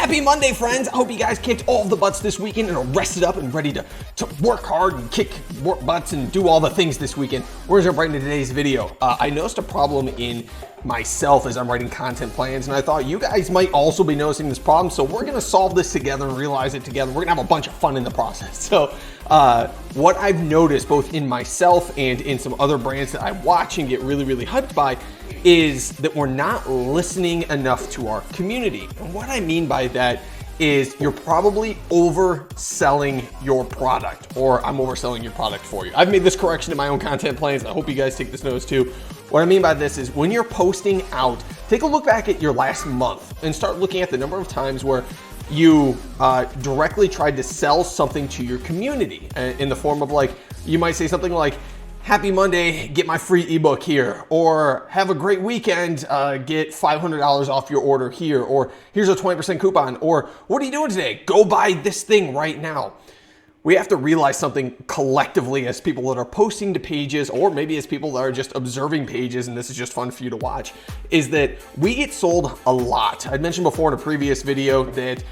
Happy Monday, friends. I hope you guys kicked all of the butts this weekend and are rested up and ready to work hard and kick more butts and do all the things this weekend. We're gonna jump right into today's video. I noticed a problem in myself as I'm writing content plans, and I thought you guys might also be noticing this problem, so we're gonna solve this together and realize it together. We're gonna have a bunch of fun in the process. So what I've noticed both in myself and in some other brands that I watch and get really hyped by is that we're not listening enough to our community. And what I mean by that is you're probably overselling your product, or I'm overselling your product for you. I've made this correction in my own content plans. I hope you guys take this notice too. What I mean by this is when you're posting out, take a look back at your last month and start looking at the number of times where you directly tried to sell something to your community in the form of, like, you might say something like, happy Monday, get my free ebook here, or have a great weekend, get $500 off your order here, or here's a 20% coupon, or what are you doing today? Go buy this thing right now. We have to realize something collectively as people that are posting to pages, or maybe as people that are just observing pages, and this is just fun for you to watch, is that we get sold a lot. I'd mentioned before in a previous video that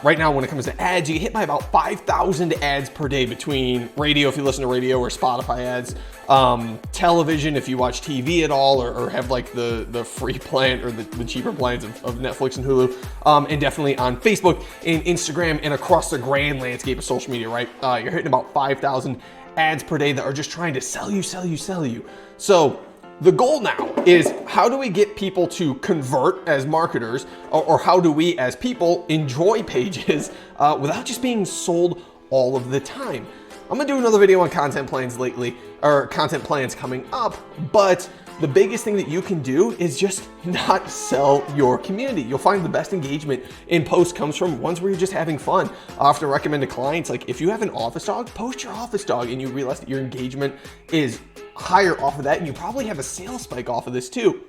right now when it comes to ads, you get hit by about 5,000 ads per day between radio, if you listen to radio, or Spotify ads, television, if you watch TV at all, or have like the free plan or the cheaper plans of Netflix and Hulu, and definitely on Facebook and Instagram and across the grand landscape of social media, right? You're hitting about 5,000 ads per day that are just trying to sell you. So the goal now is, how do we get people to convert as marketers, or how do we as people enjoy pages without just being sold all of the time? I'm gonna do another video on content plans lately, or content plans coming up, but the biggest thing that you can do is just not sell your community. You'll find the best engagement in posts comes from ones where you're just having fun. I often recommend to clients, like, if you have an office dog, post your office dog, and you realize that your engagement is higher off of that, and you probably have a sales spike off of this too.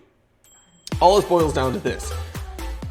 All this boils down to this.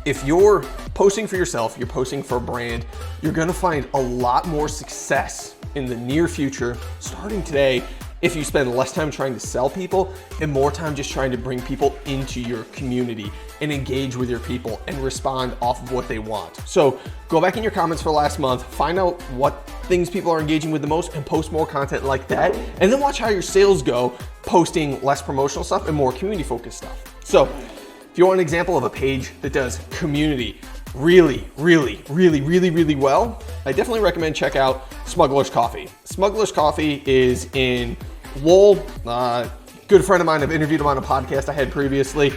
If you're posting for yourself, you're posting for a brand, you're gonna find a lot more success in the near future, starting today, if you spend less time trying to sell people and more time just trying to bring people into your community and engage with your people and respond off of what they want. So go back in your comments for last month, find out what things people are engaging with the most, and post more content like that. And then watch how your sales go, posting less promotional stuff and more community focused stuff. So if you want an example of a page that does community really well, I definitely recommend check out Smugglers Coffee. Smugglers Coffee is in Lowell. Good friend of mine. I've interviewed him on a podcast I had previously.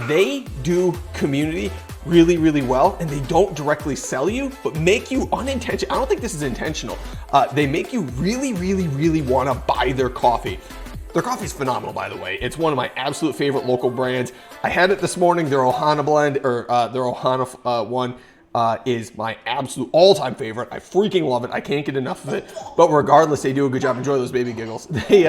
They do community really well, and they don't directly sell you, but make you unintentional. I don't think this is intentional. They make you really want to buy their coffee. Their coffee is phenomenal, by the way. It's one of my absolute favorite local brands. I had it this morning. Their Ohana blend, or their Ohana one, is my absolute all-time favorite. I freaking love it. I can't get enough of it. But regardless, they do a good job. Enjoy those baby giggles. They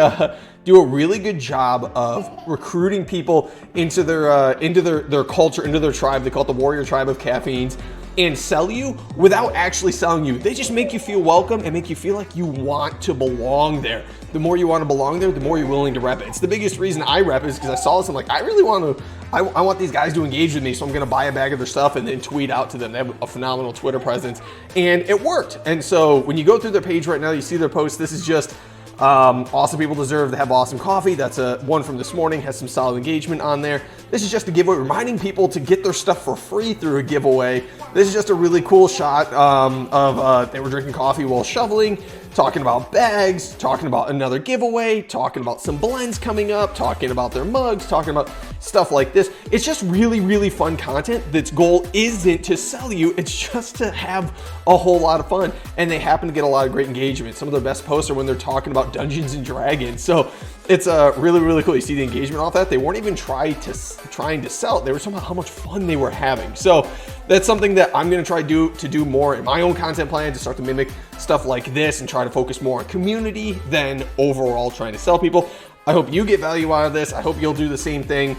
do a really good job of recruiting people into their culture, into their tribe. They call it the Warrior Tribe of Caffeines, and sell you without actually selling you. They just make you feel welcome and make you feel like you want to belong there. The more you want to belong there, the more you're willing to rep it. It's the biggest reason I rep is because I saw this. I'm like, I really want to, I want these guys to engage with me, so I'm going to buy a bag of their stuff and then tweet out to them. They have a phenomenal Twitter presence, and it worked. And so when you go through their page right now, you see their posts. This is just awesome people deserve to have awesome coffee. That's a one from this morning, has some solid engagement on there. This is just a giveaway, reminding people to get their stuff for free through a giveaway. This is just a really cool shot of they were drinking coffee while shoveling, talking about bags, talking about another giveaway, talking about some blends coming up, talking about their mugs, talking about stuff like this. It's just really fun content that's goal isn't to sell you, it's just to have a whole lot of fun. And they happen to get a lot of great engagement. Some of their best posts are when they're talking about Dungeons and Dragons. So it's really cool. You see the engagement off that. They weren't even trying to sell it. They were talking about how much fun they were having. So that's something that I'm going to try to do more in my own content plan, to start to mimic stuff like this and try to focus more on community than overall trying to sell people. I hope you get value out of this. I hope you'll do the same thing.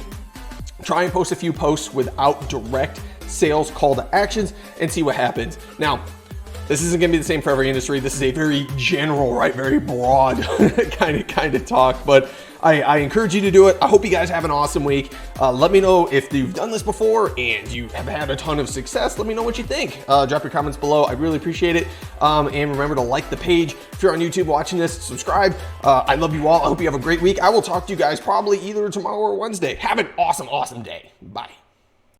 Try and post a few posts without direct sales call to actions and see what happens. Now, this isn't going to be the same for every industry. This is a very general, right, very broad kind of talk. But I encourage you to do it. I hope you guys have an awesome week. Let me know if you've done this before and you have had a ton of success. Let me know what you think. Drop your comments below. I really appreciate it. And remember to like the page. If you're on YouTube watching this, subscribe. I love you all. I hope you have a great week. I will talk to you guys probably either tomorrow or Wednesday. Have an awesome, awesome day. Bye.